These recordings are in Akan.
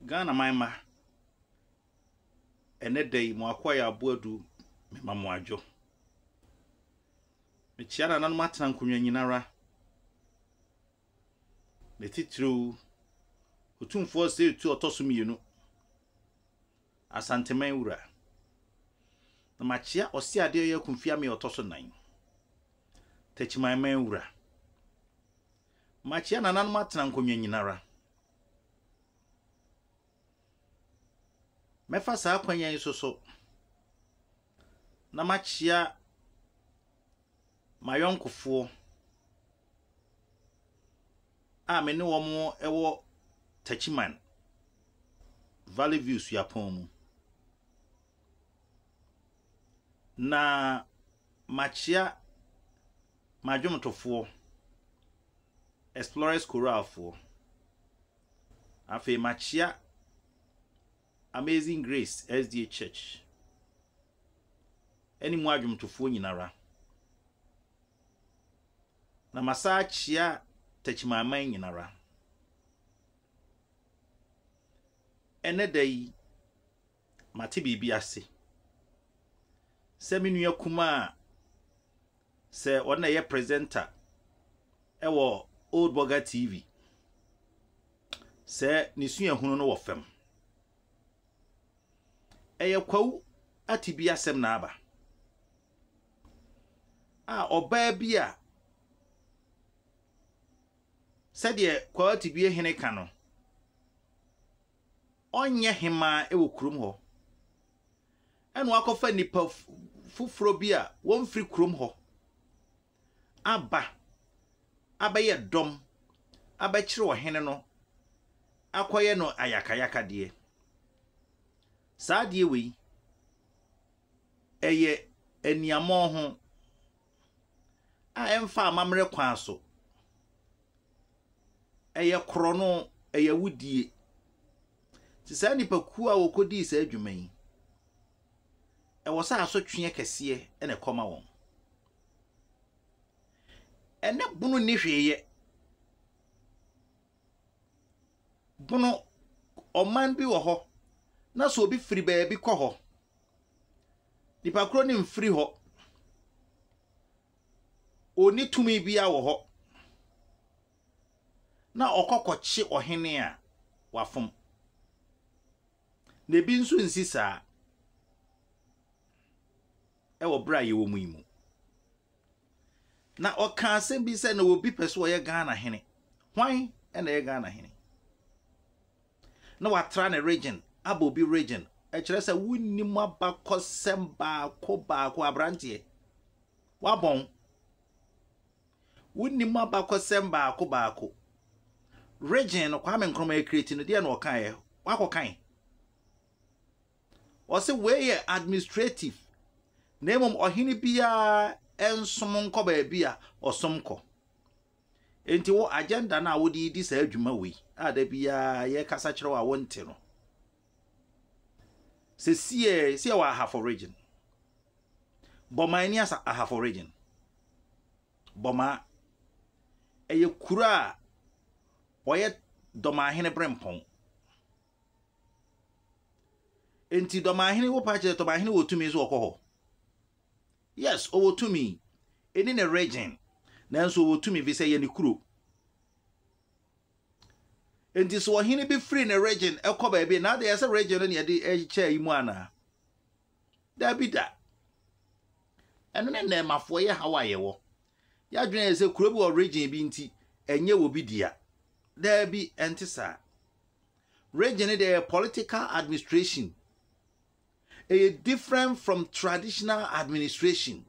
Ghana maima ene day mo akwaya abuadu me mamoajo me chiara nanu matena nkonwa nyinara me titru otumfo se tu otoso mienu Asante manwura na machia osi ade ye kumfia me otoso nan techiman manwura machia nanu matena nkonwa nyinara mefa saa kwanya isoso na machia mayonkofo a me ne wo mo ewo tachiman Valley Views yapon mu na machia majomtofo Explorers Coralfo afi machia Amazing Grace SDA Church eni mu adwomtofo nyinara na masachia tachimaman nyinara ene dai mate bibi ase se menua kuma se ona ye presenter ewo Old Boger TV se nisu ehunu no wo fam eye Kwahu atibi asem na aba oba bia sede Kwahu atibi ehene ka no onye hema ewo kurom ho enu akofa nipa fufuro bia won firi kurom ho abaye dom abachire ohene no akoye no ayakayaka de saadie we eye eniamo ho emfa amamre kwan so eye krono eye wudie ti sa nipa ku a wokodi sa adwuman wo sa asotwe kese ene koma won ene bunu ni hweye bunu oman bi wo ho na so obi firi baabi kɔ ho nipa kro ni mfiri ho oni tumi bia wo ho na okokɔkye ohene a wafom na bi nso nsisa ewo bra ye wo muimu na oka asem bi se na obi pese wo ye Ghana hene hwan na ye Ghana hene na watra na region abobi region kire se wunnim abakosem baako abrante wabon wunnim abakosem baako region kwa me nkroma e create no de na okan ye wakokan wose we administrative nemom ohini bia ensom nko ba bia osomko enti wo agenda na wodi di sa adwuma we ada bia ye kasa kire wa wonte no se sie wa half region boma ni asa half region boma eye kura oye doma hene brempon enti doma hene wo pa che doma hene wo tumi zo okoho yes o wo tumi eni na region nanso wo tumi vi se ye ni kuro enti so hene bi free na region ekoba bi na dey say region na ye dey che imu ana da bi da eno na mafo ye hawaye wo ya dwen se kuro bi o region bi nti enye wo bi dia da bi entisa region dey political administration different from traditional administration.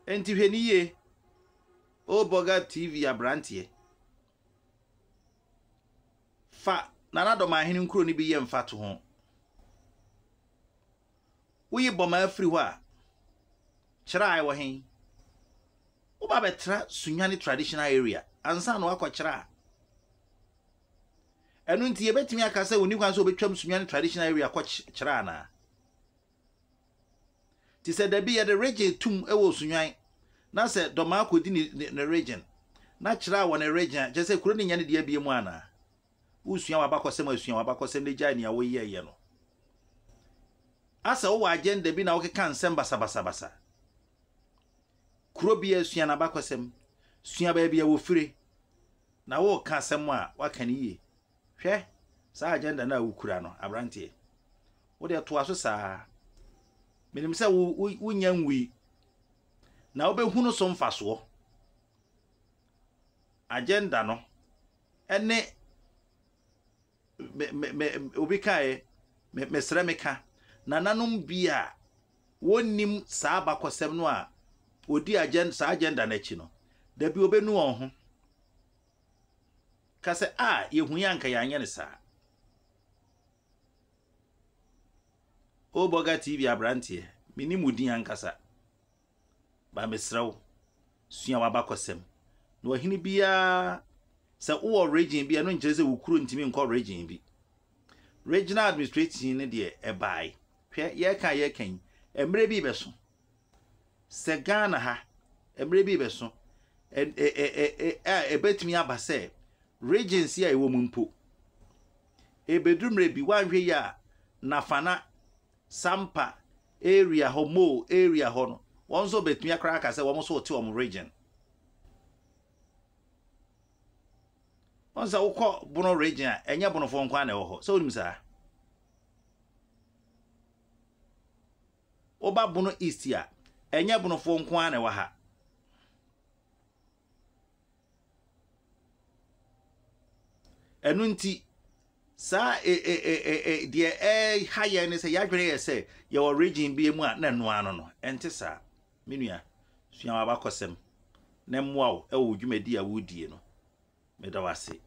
Enti hweniye Old Boger TV abrantie fa nanado ma hene nkuro ni bi ye mfa to ho wo boma afiri ho a kyera ai wo hen wo ba betra Sunyani traditional area ansa no akokyera enu nti yebetimi akasa oni kwan so obetwam Sunyani traditional area akokyera na ti said there be the region tum ewo Sunyan na se doma akodi ni region na kyerɛ wɔ ne region je se kuro ne nya ne de abie mu ana usua wabakɔsɛm asua wabakɔsɛm ne gya ne awo yeye no asa wo agenda bi na wo keka nsɛm basa kuro bi asua na bakɔsɛm sua ba bia wo fire na wo ka asɛm a waka ne yie hwɛ sa agenda na wo kura no abrante wo de to aso saa menim sɛ wo nya nwi na wo behunu so mfaso agenda no ene obi kae mesrɛ meka na nanom bia wonim saa bakɔsɛm no a odi agenda na chi no da bi obenu won ho ka sɛ yehu yanka yanye ne saa o Boger TV abrante mini mudi yankasa ba mesrɛw sua wabakɔsɛm na ohini bia sɛ wo region bia no nkyerɛ sɛ wo kuro ntimi nkɔ region bi regional administration ne de ebai hwɛ ye kan emre bi beso sɛ Ghana ha emre bi beso betimi aba sɛ regions ya ewo mumpo ebedumre bi wanhwe ya nafana sampa area ho mo area ho no won so betimi akra aka sɛ wo so te wo region onza ukọ Bono region a enye Bono fo nkwa na ho so onim saa oba Bono east a enye Bono fo nkwa na ha enu nti saa de higher ne se yadwene ye se ye wo region bi mu a na no ano no ente saa menua sua wabakɔsɛm na mmoa wo e wo dwumadi a wodie no medawase